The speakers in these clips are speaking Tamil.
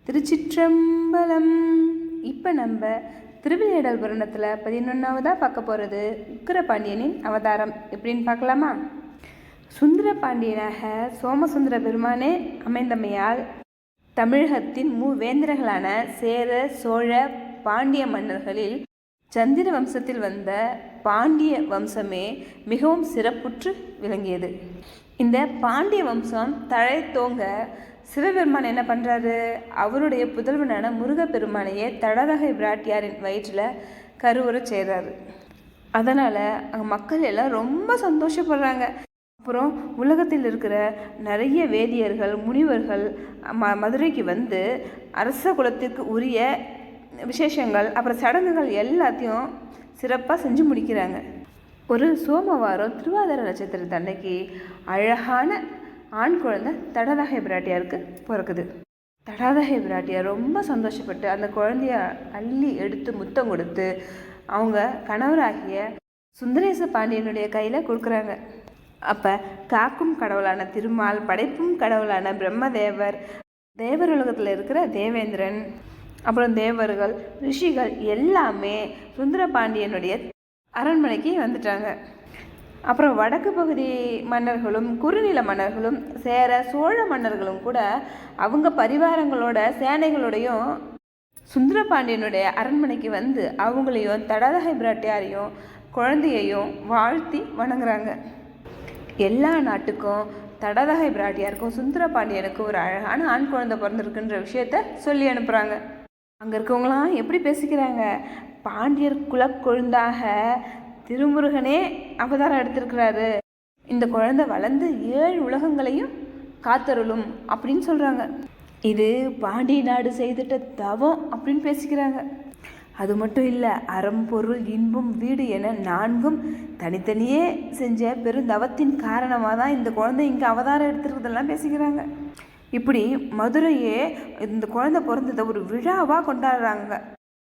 திருச்சிற்றம்பலம். இப்போ நம்ம திருவிளையாடல் புராணத்தில் 11ஆவதாக பார்க்க போகிறது உக்கிரபாண்டியனின் அவதாரம் எப்படின்னு பார்க்கலாமா? சுந்தர பாண்டியனாக சோமசுந்தர பெருமானே அமைந்தமையால் தமிழகத்தின் மூவேந்தர்களான சேர, சோழ, பாண்டிய மன்னர்களில் சந்திர வம்சத்தில் வந்த பாண்டிய வம்சமே மிகவும் சிறப்புற்று விளங்கியது. இந்த பாண்டிய வம்சம் தழைத்தோங்க சிவபெருமான் என்ன பண்ணுறாரு? அவருடைய புதல்வனான முருகப்பெருமானையே தடதகை பிராட்டியாரின் வயிற்றில் கருவுறச் செய்கிறாரு. அதனால் அங்கே மக்கள் எல்லாம் ரொம்ப சந்தோஷப்படுறாங்க. அப்புறம் உலகத்தில் இருக்கிற நிறைய வேதியர்கள், முனிவர்கள் மதுரைக்கு வந்து அரச குலத்திற்கு உரிய விசேஷங்கள், அப்புறம் சடங்குகள் எல்லாத்தையும் சிறப்பாக செஞ்சு முடிக்கிறாங்க. ஒரு சோமவாரம் திருவாதிரை நட்சத்திரத்து அன்னைக்கு அழகான ஆண் குழந்தை தடதகை பிராட்டியாருக்கு பிறக்குது. தடதகை பிராட்டியார் ரொம்ப சந்தோஷப்பட்டு அந்த குழந்தைய அள்ளி எடுத்து முத்தம் கொடுத்து அவங்க கணவராகிய சுந்தரேச பாண்டியனுடைய கையில் கொடுக்குறாங்க. அப்போ காக்கும் கடவுளான திருமால், படைப்பும் கடவுளான பிரம்மதேவர், தேவர் உலகத்தில் இருக்கிற தேவேந்திரன், அப்புறம் தேவர்கள், ரிஷிகள் எல்லாமே சுந்தர பாண்டியனுடைய அரண்மனைக்கு வந்துட்டாங்க. அப்புறம் வடக்கு பகுதி மன்னர்களும் குறுநில மன்னர்களும் சேர சோழ மன்னர்களும் கூட அவங்க பரிவாரங்களோட சேனைகளோடையும் சுந்தர பாண்டியனுடைய அரண்மனைக்கு வந்து அவங்களையும் தடதகை பிராட்டியாரையும் குழந்தையையும் வாழ்த்தி வணங்குறாங்க. எல்லா நாட்டுக்கும் தடதகை பிராட்டியாருக்கும் சுந்தர பாண்டியனுக்கும் ஒரு அழகான ஆண் குழந்தை பிறந்திருக்குன்ற விஷயத்த சொல்லி அனுப்புகிறாங்க. அங்கே இருக்கவங்களாம் எப்படி பேசிக்கிறாங்க? பாண்டியர் குலக்கொழுந்தாக திருமுருகனே அவதாரம் எடுத்திருக்கிறாரு, இந்த குழந்தை வளர்ந்து 7 உலகங்களையும் காத்தருளும் அப்படின்னு சொல்கிறாங்க. இது பாண்டிய நாடு செய்துட்ட தவம் அப்படின்னு பேசிக்கிறாங்க. அது மட்டும் இல்லை, அறம், பொருள், இன்பம், வீடு என 4ம் தனித்தனியே செஞ்ச பெருந்தவத்தின் காரணமாக தான் இந்த குழந்தை இங்கே அவதாரம் எடுத்துருக்கிறதெல்லாம் பேசிக்கிறாங்க. இப்படி மதுரையே இந்த குழந்தை பிறந்ததை ஒரு விழாவாக கொண்டாடுறாங்க.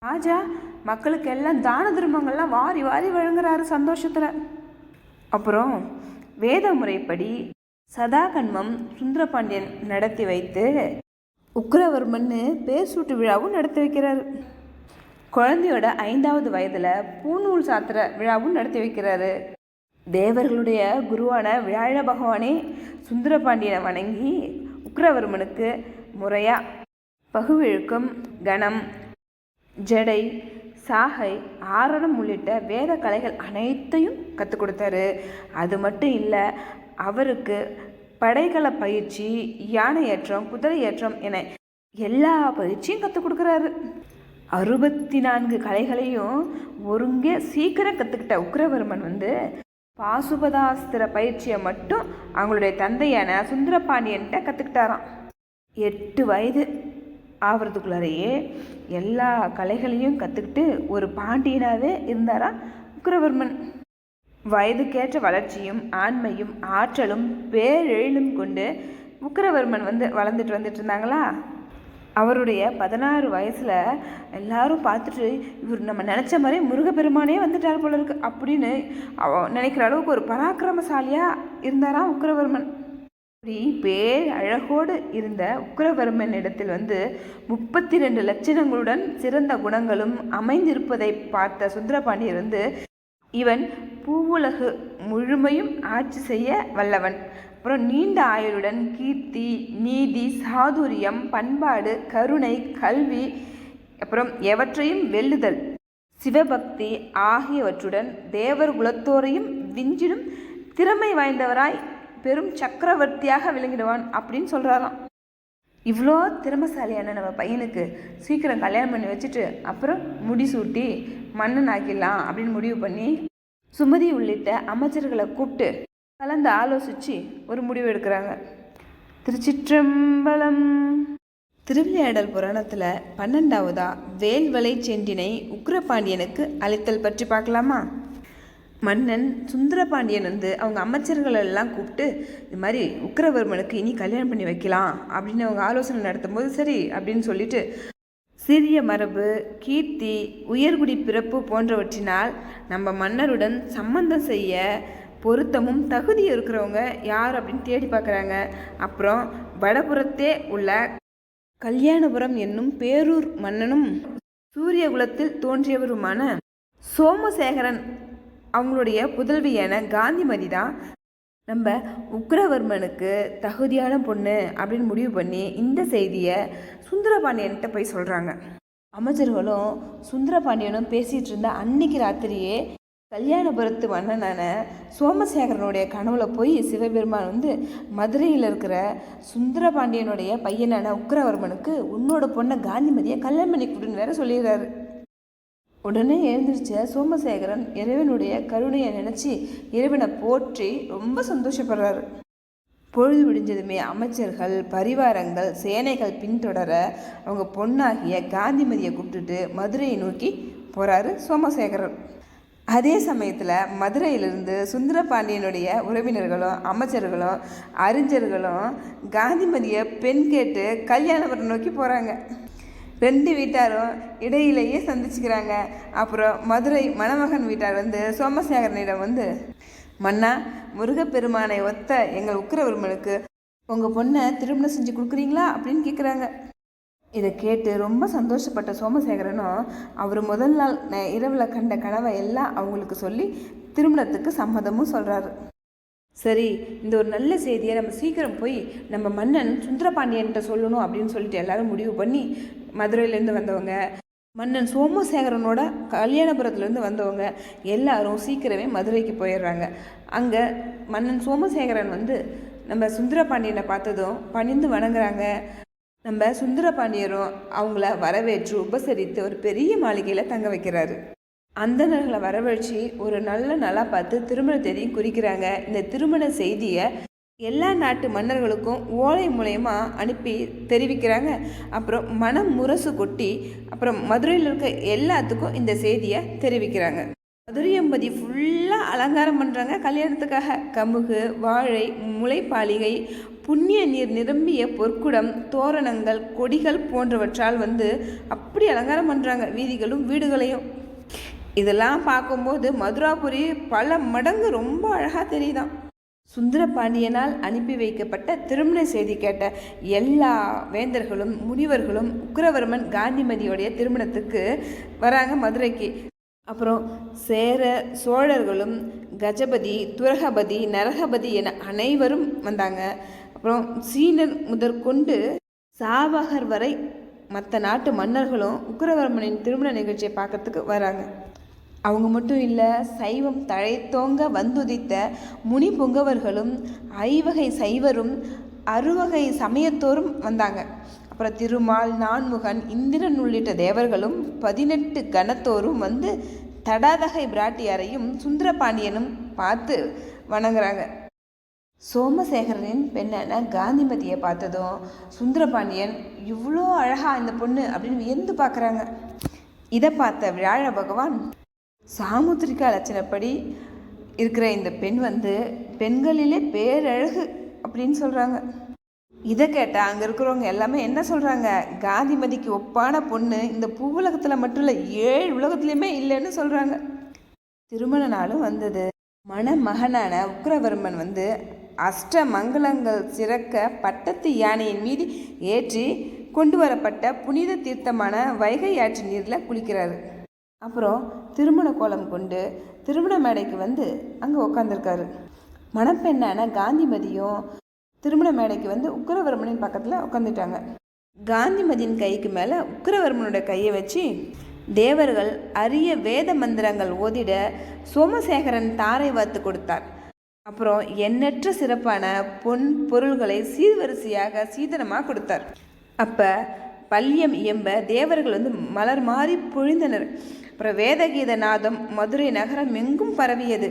ராஜா மக்களுக்கு எல்லாம் தான தர்மங்கள்லாம் வாரி வாரி வழங்குறாரு சந்தோஷத்தில். அப்புறம் வேத முறைப்படி சதாகன்மம் சுந்தரபாண்டியன் நடத்தி வைத்து உக்கிரவர்மன்னு பேர் சூட்டு விழாவும் நடத்தி வைக்கிறாரு. குழந்தையோட 5வது வயதில் பூநூல் சாத்திர விழாவும் நடத்தி வைக்கிறாரு. தேவர்களுடைய குருவான வியாழ பகவானே சுந்தரபாண்டியனை வணங்கி உக்கிரவர்மனுக்கு முறையாக பகுவிழுக்கம், கணம், ஜடை, சாகை, ஆரணம் உள்ளிட்ட வேத கலைகள் அனைத்தையும் கற்றுக் கொடுத்தாரு. அது மட்டும் இல்லை, அவருக்கு படைகள பயிற்சி, யானை ஏற்றம், குதிரை ஏற்றம் என எல்லா பயிற்சியும் கற்றுக் கொடுக்குறாரு. 64 கலைகளையும் ஒருங்கே சீக்கிரம் கற்றுக்கிட்ட உக்கிரவர்மன் வந்து பாசுபதாஸ்திர பயிற்சியை மட்டும் அவங்களுடைய தந்தையான சுந்தரபாண்டியன்கிட்ட கற்றுக்கிட்டாராம். 8 வயது ஆகிறதுக்குள்ளாரையே எல்லா கலைகளையும் கற்றுக்கிட்டு ஒரு பாண்டியனாகவே இருந்தாராம் உக்கிரவர்மன். வயதுக்கேற்ற வளர்ச்சியும் ஆண்மையும் ஆற்றலும் பேரெழிலும் கொண்டு உக்கிரவர்மன் வந்து வளர்ந்துட்டு வந்துட்டு இருந்தாங்களா. அவருடைய 16 வயசில் எல்லாரும் பார்த்துட்டு இவர் நம்ம நினச்ச மாதிரி முருகப்பெருமானே வந்துட்டார் போல இருக்கு அப்படின்னு நினைக்கிற அளவுக்கு ஒரு பராக்கிரமசாலியாக இருந்தாராம் உக்கிரவர்மன். இப்படி பேர் அழகோடு இருந்த உக்கிரவர்மன் இடத்தில் வந்து 32 லட்சணங்களுடன் சிறந்த குணங்களும் அமைந்திருப்பதை பார்த்த சுந்தரபாண்டியர் வந்து இவன் பூவுலகு முழுமையும் ஆட்சி செய்ய வல்லவன், அப்புறம் நீண்ட ஆயுளுடன் கீர்த்தி, நீதி, சாதுரியம், பண்பாடு, கருணை, கல்வி, அப்புறம் எவற்றையும் வெல்லுதல், சிவபக்தி ஆகியவற்றுடன் தேவர் குலத்தோரையும் விஞ்சிடும் திறமை வாய்ந்தவராய் பெரும் சக்கரவர்த்தியாக விளங்கிடுவான் அப்படின்னு சொல்கிறாராம். இவ்வளோ திறமைசாலியான நம்ம பையனுக்கு சீக்கிரம் கல்யாணம் பண்ணி வச்சுட்டு அப்புறம் முடிசூட்டி மன்னன் ஆக்கிடலாம் அப்படின்னு முடிவு பண்ணி சுமதி உள்ளிட்ட அமைச்சர்களை கூப்பிட்டு கலந்து ஆலோசித்து ஒரு முடிவு எடுக்கிறாங்க. திருச்சிற்றம்பலம். திருவிளையாடல் புராணத்தில் 12ஆவதா வேல்வளை சென்றினை உக்கிரபாண்டியனுக்கு அளித்தல் பற்றி பார்க்கலாமா? மன்னன் சுந்தரபாண்டியன் வந்து அவங்க அமைச்சர்கள் எல்லாம் கூப்பிட்டு இது மாதிரி உக்கிரவர்மனுக்கு இனி கல்யாணம் பண்ணி வைக்கலாம் அப்படின்னு அவங்க ஆலோசனை நடத்தும் போது சரி அப்படின்னு சொல்லிட்டு சிறிய மரபு, கீர்த்தி, உயர்குடி பிறப்பு போன்றவற்றினால் நம்ம மன்னருடன் சம்பந்தம் செய்ய பொருத்தமும் தகுதி இருக்கிறவங்க யார் அப்படின்னு தேடி பார்க்குறாங்க. அப்புறம் வடபுறத்தே உள்ள கல்யாணபுரம் என்னும் பேரூர் மன்னனும் சூரியகுலத்தில் தோன்றியவருமான சோமசேகரன் அவங்களுடைய புதல்வியான காந்திமதி தான் நம்ம உக்கிரவர்மனுக்கு தகுதியான பொண்ணு அப்படின்னு முடிவு பண்ணி இந்த செய்தியை சுந்தரபாண்டியன்கிட்ட போய் சொல்கிறாங்க. அமைச்சர்களும் சுந்தரபாண்டியனும் பேசிகிட்டு இருந்த அன்னைக்கு ராத்திரியே கல்யாணபுரத்து மன்னனான சோமசேகரனுடைய கனவுல போய் சிவபெருமான் மதுரையில் இருக்கிற சுந்தரபாண்டியனுடைய பையனான உக்கிரவர்மனுக்கு உன்னோட பொண்ணை காந்திமதியை கல்யாணம் பண்ணி கொடுன்னு வேற சொல்லிடுறாரு. உடனே எழுந்திரிச்ச சோமசேகரன் இறைவனுடைய கருணையை நினச்சி இறைவனை போற்றி ரொம்ப சந்தோஷப்படுறாரு. பொழுது விடிஞ்சதுமே அமைச்சர்கள், பரிவாரங்கள், சேனைகள் பின்தொடர அவங்க பொண்ணாகிய காந்திமதியை கூப்பிட்டுட்டு மதுரையை நோக்கி போகிறாரு சோமசேகரன். அதே சமயத்தில் மதுரையிலிருந்து சுந்தரபாண்டியனுடைய உறவினர்களும் அமைச்சர்களும் அறிஞர்களும் காந்திமதியை பெண் கேட்டு கல்யாணபுரம் நோக்கி போகிறாங்க. ரெண்டு வீட்டாரும் இடையிலேயே சந்திச்சுக்கிறாங்க. அப்புறம் மதுரை மணமகன் வீட்டார் சோமசேகரனிடம் மன்னா, முருகப்பெருமானை ஒத்த எங்கள் உக்கிரவர்மனுக்கு உங்கள் பொண்ணை திருமணம் செஞ்சு கொடுக்குறீங்களா அப்படின்னு கேட்குறாங்க. இதை கேட்டு ரொம்ப சந்தோஷப்பட்ட சோமசேகரனும் அவர் முதல் நாள் இரவில் கண்ட கனவை எல்லாம் அவங்களுக்கு சொல்லி திருமணத்துக்கு சம்மதமும் சொல்கிறாரு. சரி, இந்த ஒரு நல்ல செய்தியை நம்ம சீக்கிரம் போய் நம்ம மன்னன் சுந்தரபாண்டியன்கிட்ட சொல்லணும் அப்படின்னு சொல்லிட்டு எல்லாரும் முடிவு பண்ணி மதுரையிலேருந்து வந்தவங்க, மன்னன் சோமசேகரனோட கல்யாணபுரத்துலேருந்து வந்தவங்க எல்லாரும் சீக்கிரமே மதுரைக்கு போயிடுறாங்க. அங்கே மன்னன் சோமசேகரன் நம்ம சுந்தரபாண்டியனை பார்த்ததும் பணிந்து வணங்குறாங்க. நம்ம சுந்தரபாண்டியரும் அவங்கள வரவேற்று உபசரித்து ஒரு பெரிய மாளிகையில் தங்க வைக்கிறாரு. அந்தணர்களை வரவழைச்சி ஒரு நல்ல நாளாக பார்த்து திருமண தேதியும் குறிக்கிறாங்க. இந்த திருமண செய்தியை எல்லா நாட்டு மன்னர்களுக்கும் ஓலை மூலயமா அனுப்பி தெரிவிக்கிறாங்க. அப்புறம் மனம் முரசு கொட்டி அப்புறம் மதுரையில் இருக்க எல்லாத்துக்கும் இந்த செய்தியை தெரிவிக்கிறாங்க. மதுரையம்பதி ஃபுல்லாக அலங்காரம் பண்ணுறாங்க கல்யாணத்துக்காக. கமுகு, வாழை, முளைப்பாலிகை, புண்ணிய நீர் நிரம்பிய பொற்குடம், தோரணங்கள், கொடிகள் போன்றவற்றால் அப்படி அலங்காரம் பண்ணுறாங்க வீதிகளும் வீடுகளையும். இதெல்லாம் பார்க்கும்போது மதுராபுரி பல மடங்கு ரொம்ப அழகாக தெரியுதான். சுந்தரபாண்டியனால் அனுப்பி வைக்கப்பட்ட திருமண செய்தி கேட்ட எல்லா வேந்தர்களும் முனிவர்களும் உக்கிரவர்மன் காந்திமதியோடைய திருமணத்துக்கு வராங்க மதுரைக்கு. அப்புறம் சேர சோழர்களும் கஜபதி, துரகபதி, நரகபதி என அனைவரும் வந்தாங்க. அப்புறம் சீனர் முதற்கொண்டு சாவகர் வரை மற்ற நாட்டு மன்னர்களும் உக்கிரவர்மனின் திருமண நிகழ்ச்சியை பார்க்கறதுக்கு வராங்க. அவங்க மட்டும் இல்லை, சைவம் தழைத்தோங்க வந்துதித்த முனி புங்கவர்களும், ஐவகை சைவரும், அறுவகை சமயத்தோரும் வந்தாங்க. அப்புறம் திருமால், நான்முகன், இந்திரன் உள்ளிட்ட தேவர்களும் 18 கணத்தோரும் தடாதகை பிராட்டியாரையும் சுந்தரபாண்டியனும் பார்த்து வணங்குறாங்க. சோமசேகரனின் பெண்ணான காந்திமதியை பார்த்ததும் சுந்தரபாண்டியன் இவ்வளோ அழகா இந்த பொண்ணு அப்படின்னு வியந்து பார்க்குறாங்க. இதை பார்த்த வியாழ பகவான் சாமுத்திரிகா லட்சணப்படி இருக்கிற இந்த பெண் பெண்களிலே பேரழகு அப்படின்னு சொல்கிறாங்க. இதை கேட்டால் அங்கே இருக்கிறவங்க எல்லாமே என்ன சொல்கிறாங்க, காந்திமதிக்கு ஒப்பான பொண்ணு இந்த பூவுலகத்தில் மட்டும் இல்லை 7 உலகத்துலேயுமே இல்லைன்னு சொல்கிறாங்க. திருமண நாளும் மணமகனான உக்கிரவர்மன் அஷ்ட மங்களங்கள் சிறக்க பட்டத்து யானையின் மீது ஏற்றி கொண்டு வரப்பட்ட புனித தீர்த்தமான வைகை ஆற்று நீரில் குளிக்கிறாரு. அப்புறம் திருமண கோலம் கொண்டு திருமண மேடைக்கு அங்கே உட்காந்துருக்காரு. மணப்பெண்ணான காந்திமதியும் திருமண மேடைக்கு உக்கிரவர்மனின் பக்கத்தில் உட்காந்துட்டாங்க. காந்திமதியின் கைக்கு மேலே உக்கிரவர்மனோட கையை வச்சு தேவர்கள் அரிய வேத மந்திரங்கள் ஓதிட சோமசேகரன் தாரை வார்த்து கொடுத்தார். அப்புறம் எண்ணற்ற சிறப்பான பொன் பொருள்களை சீர்வரிசையாக சீதனமாக கொடுத்தார். அப்போ பல்யம் இயம்ப தேவர்கள் மலர் மாறி பொழிந்தனர். அப்புறம் வேதகீத நாதம் மதுரை நகரம் எங்கும் பரவியது.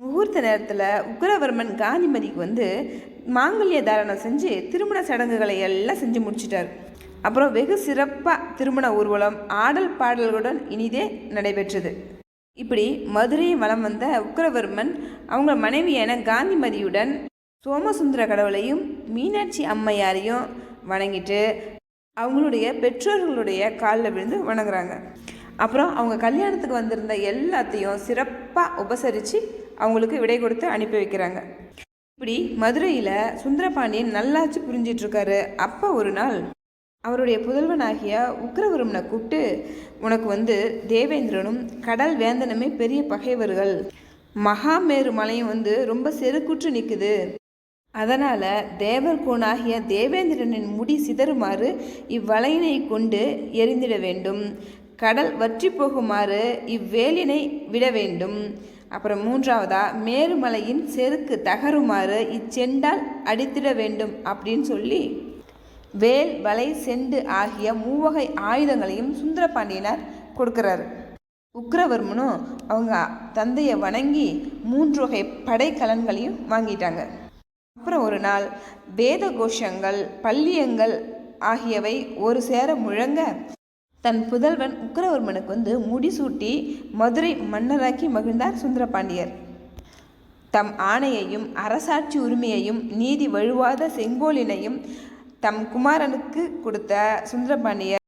முகூர்த்த நேரத்தில் உக்கிரவர்மன் காந்திமதிக்கு மாங்கல்ய தாரணம் செஞ்சு திருமண சடங்குகளை எல்லாம் செஞ்சு முடிச்சிட்டார். அப்புறம் வெகு சிறப்பாக திருமண ஊர்வலம் ஆடல் பாடல்களுடன் இனிதே நடைபெற்றது. இப்படி மதுரையை வலம் வந்த உக்கிரவர்மன் அவங்க மனைவியான காந்திமதியுடன் சோமசுந்தர கடவுளையும் மீனாட்சி அம்மையாரையும் வணங்கிட்டு அவங்களுடைய பெற்றோர்களுடைய காலில் விழுந்து வணங்குறாங்க. அப்புறம் அவங்க கல்யாணத்துக்கு வந்திருந்த எல்லாத்தையும் சிறப்பாக உபசரித்து அவங்களுக்கு விடை கொடுத்து அனுப்பி வைக்கிறாங்க. இப்படி மதுரையில் சுந்தரபாண்டியன் நல்லாச்சு புரிஞ்சிட்ருக்காரு. அப்போ ஒரு நாள் அவருடைய புதல்வனாகிய உக்கிரவர்மனை கூப்பிட்டு, உனக்கு தேவேந்திரனும் கடல் வேந்தனுமே பெரிய பகைவர்கள், மகாமேரு மலையும் ரொம்ப செருக்குற்று நிற்குது. அதனால் தேவர்கோனாகிய தேவேந்திரனின் முடி சிதறுமாறு இவ்வலையினை கொண்டு எரிந்திட வேண்டும். கடல் வற்றி போகுமாறு இவ்வேலினை விட வேண்டும். அப்புறம் மூன்றாவதா, மேருமலையின் செருக்கு தகருமாறு இச்செண்டால் அடித்திட வேண்டும் அப்படின்னு சொல்லி வேல், வலை, செண்டு ஆகிய 3 வகை ஆயுதங்களையும் சுந்தரபாண்டியனார் கொடுக்குறாரு. உக்கிரவர்மனும் அவங்க தந்தையை வணங்கி 3 வகை படைக்கலன்களையும் வாங்கிட்டாங்க. அப்புறம் ஒரு நாள் வேத கோஷங்கள், பல்லியங்கள் ஆகியவை ஒரு சேர முழங்க தன் புதல்வன் உக்கிரவர்மனுக்கு முடிசூட்டி மதுரை மன்னராக்கி மகிழ்ந்தார் சுந்தரபாண்டியர். தம் ஆணையையும் அரசாட்சி உரிமையையும் நீதி வழுவாத செங்கோலினையும் தம் குமாரனுக்கு கொடுத்த சுந்தரபாண்டியர்